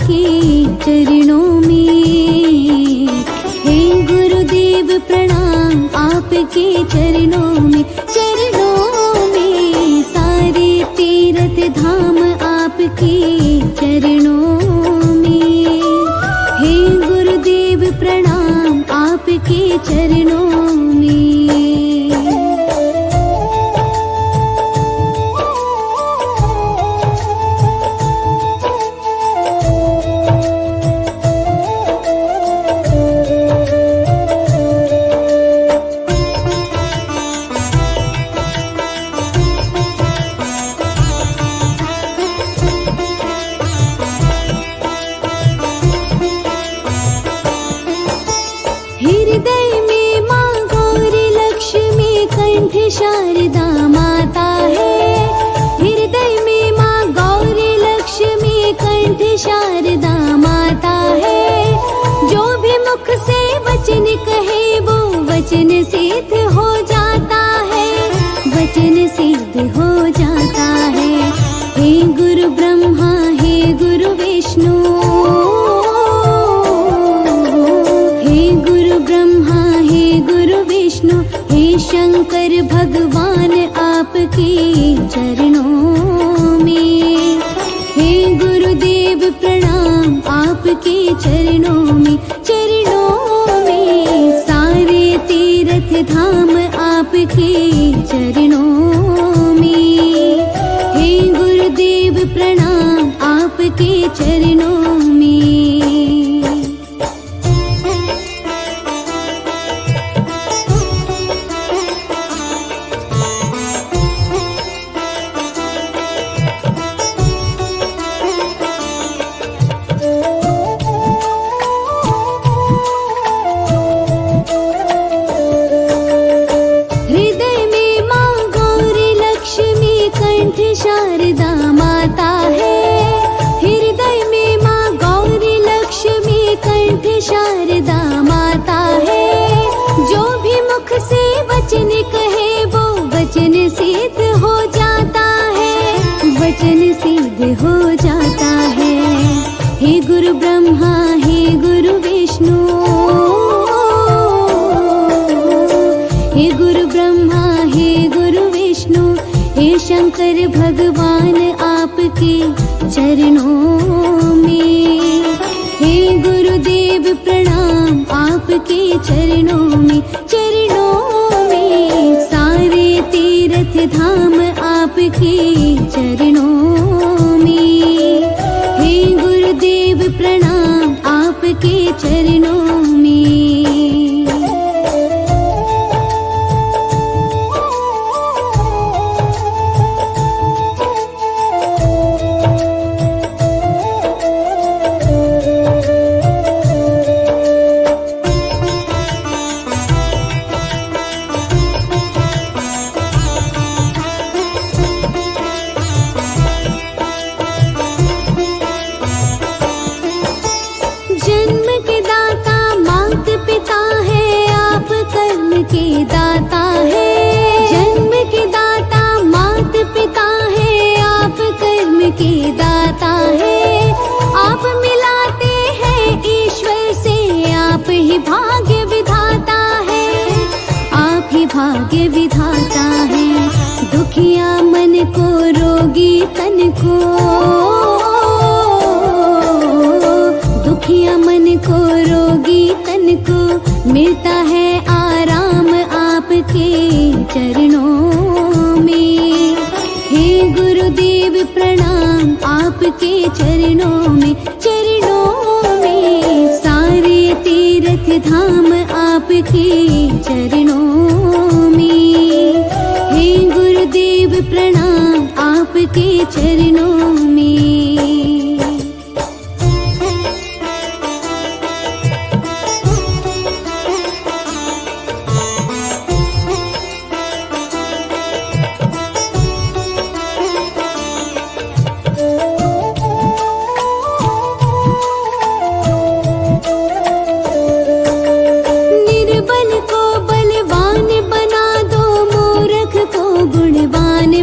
आपके चरणों में। हे गुरुदेव प्रणाम आपके चरणों में, चरणों में। सारे तीर्थ धाम आपके चरणों में। हे गुरुदेव प्रणाम आपके चरणों में। हृदय में माँ गौरी लक्ष्मी कंठ शारदा माता है। हृदय में माँ गौरी लक्ष्मी कंठ शारदा माता है। जो भी मुख से वचन कहे वो वचन सिद्ध हो जाता है, वचन सिद्ध हो जाता है। हे गुरु ब्रह्मा हे गुरु विष्णु, ब्रह्मा हे गुरु विष्णु, हे शंकर भगवान आपके चरणों में। हे गुरुदेव प्रणाम आपके चरणों में, चरणों में। सारे तीर्थ धाम आपके चरणों में। हे गुरुदेव प्रणाम आपके चरणों में। शारदा माता है। हृदय में माँ गौरी लक्ष्मी कंठ शारदा माता है। जो भी मुख से वचन कहे वो वचन सिद्ध हो जाता है, वचन सिद्ध हो जाता है। हे गुरु ब्रह्मा हे गुरु विष्णु, हे गुरु ब्रह्मा हे गुरु विष्णु, हे शंकर भगवान आपके चरणों में। हे गुरुदेव प्रणाम आपके चरणों में, चरणों में। सारे तीर्थ धाम आपके चरणों में। हे गुरुदेव प्रणाम आपके चरणों में। के दाता है। जन्म के दाता मात पिता है, आप कर्म के दाता है। आप मिलाते हैं ईश्वर से, आप ही भाग्य विधाता है, आप ही भाग्य विधाता है। दुखिया मन को रोगी तन को, दुखिया मन को रोगी तन को मिलता है आराम आपके चरणों में। हे गुरुदेव प्रणाम आपके चरणों में, चरणों में। सारे तीर्थ धाम आपके चरणों में। हे गुरुदेव प्रणाम आपके चरणों में।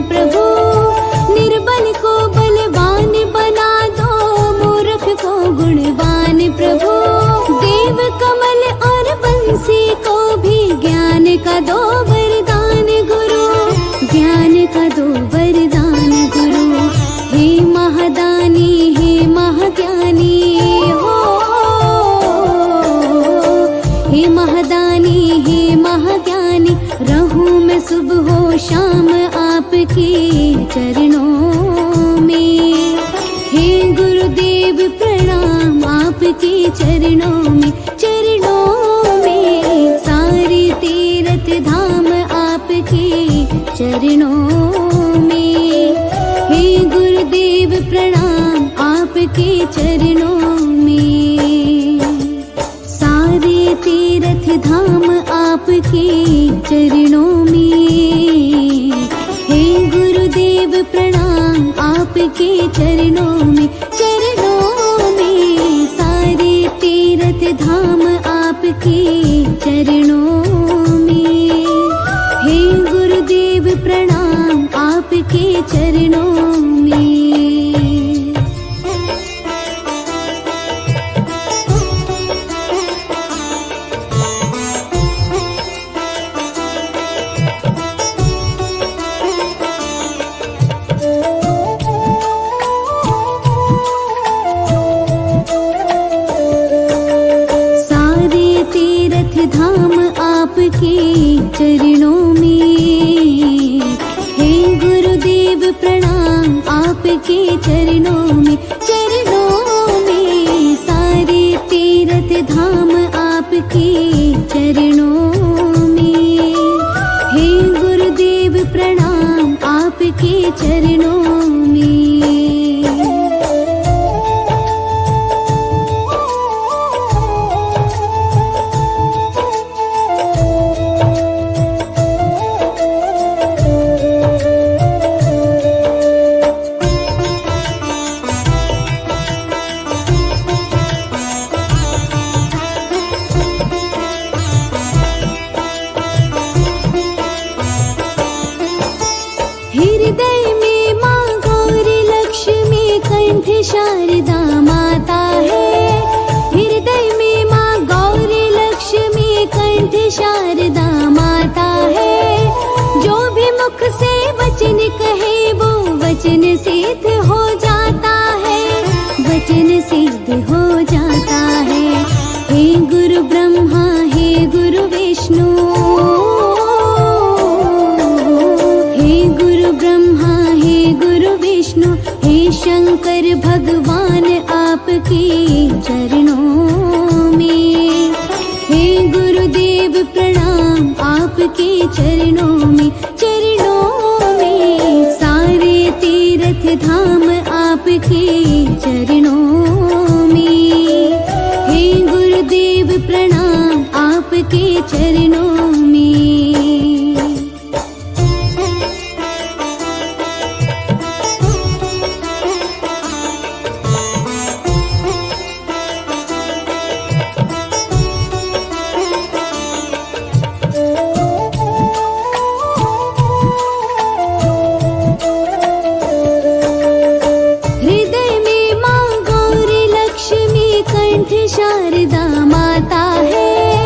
प्रभु निर्बल को बल सुबह हो शाम आपके चरणों में। हे गुरुदेव प्रणाम आपके चरणों में, चरणों में। सारे तीर्थ धाम आपके चरणों में। हे गुरुदेव प्रणाम आपके चरणों में। सारे तीर्थ धाम आपके चरणों में। हे गुरुदेव प्रणाम आपके चरणों में, चरणों में। सारे तीर्थ धाम आपके चरणों में। हे गुरुदेव प्रणाम आपके चरणों में। धाम आपके चरणों में। हे गुरुदेव प्रणाम आपके चरणों में, चरणों में। सारे तीर्थ धाम आपके चरणों में। हे गुरुदेव प्रणाम आपके चरणों में। हृदय में माँ गौरी लक्ष्मी कंठ शारदा माता है। हृदय में माँ गौरी लक्ष्मी कंठ शारदा माता है। जो भी मुख से वचन कहे वो वचन सिद्ध हो जाता है, वचन सिद्ध हो जाता है। हे गुरु ब्रह्मा हे गुरु विष्णु, हे शंकर भगवान आपके चरणों में। हे गुरुदेव प्रणाम आपके चरणों में, चरणों में। सारे तीर्थ धाम आपके चरणों में। हे गुरुदेव प्रणाम आपके चरणों में। शारदा माता है।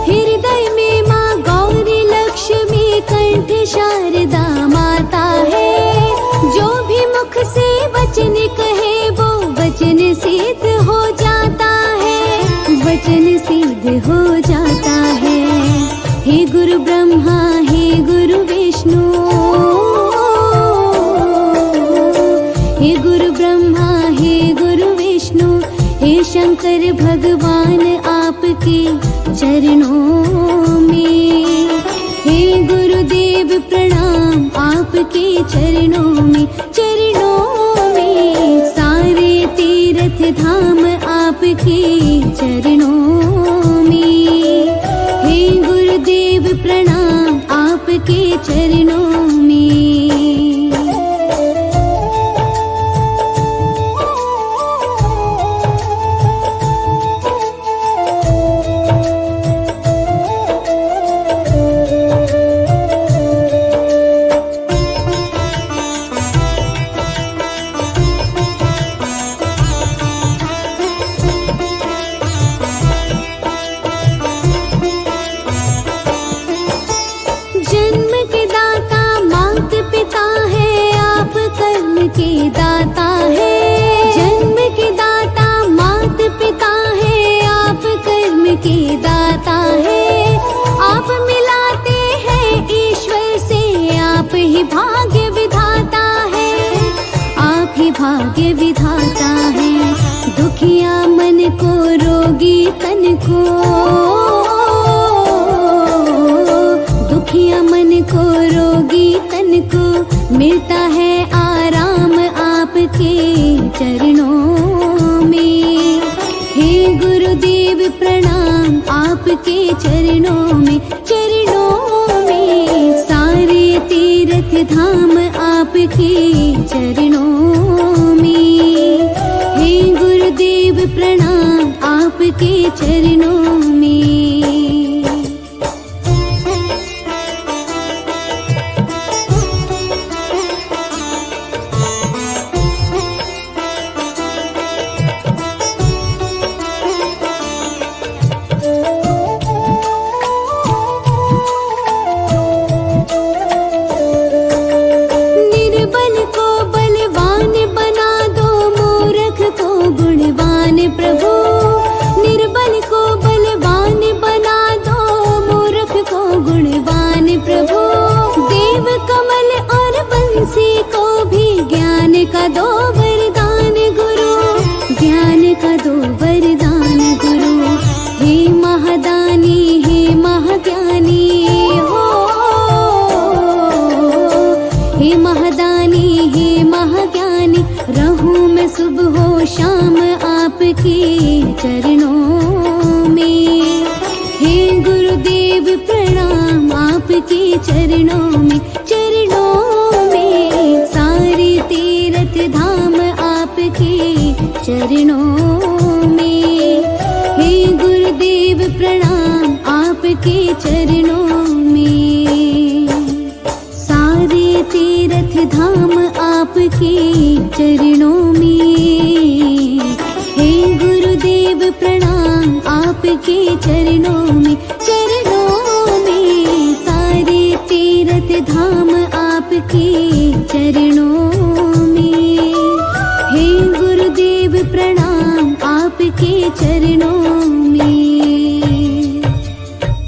हृदय में माँ गौरी लक्ष्मी कंठ शारदा माता है। जो भी मुख से वचन कहे वो वचन सिद्ध हो जाता है, वचन सिद्ध हो जाता है। हे गुरु ब्रह्मा हे गुरु विष्णु, हे गुरु ब्रह्मा हे गुरु विष्णु। हे शंकर भगवान आपके चरणों में। हे गुरुदेव प्रणाम आपके चरणों में, चरणों में। सारे तीर्थ धाम आपके चरणों में। हे गुरुदेव प्रणाम आपके चरणों में। के दाता है, जन्म के दाता मात पिता है, आप कर्म के दाता है। आप मिलाते हैं ईश्वर से भाग्य विधाता है। दुखिया मन को रोगी तन को, दुखिया मन को रोगी तन को मिलता है आराम आपके चरणों में। हे गुरुदेव प्रणाम आपके चरणों में, चरणों में। सारे तीर्थ धाम आपके चरणों में। हे गुरुदेव प्रणाम आपके चरणों में। प्रभु निर्बल को बलवान बना दो, मूर्ख को गुणवान प्रभु। देव कमल और बंसी को भी ज्ञान का दो वरदान गुरु, ज्ञान का दो वरदान गुरु। हे महादानी हे महाज्ञानी हो, हे महादानी हे महाज्ञानी। रहूं मैं सुबह हो शाम आपके चरणों में। हे गुरुदेव प्रणाम आपके चरणों में, चरणों में। सारे तीर्थ धाम आपके चरणों में। हे गुरुदेव प्रणाम आपके चरणों में। सारे तीर्थ धाम आपके चरणों में। हे गुरुदेव प्रणाम आपके चरणों में, चरणों में। सारे तीर्थ धाम आपके चरणों में। हे गुरुदेव प्रणाम आपके चरणों में।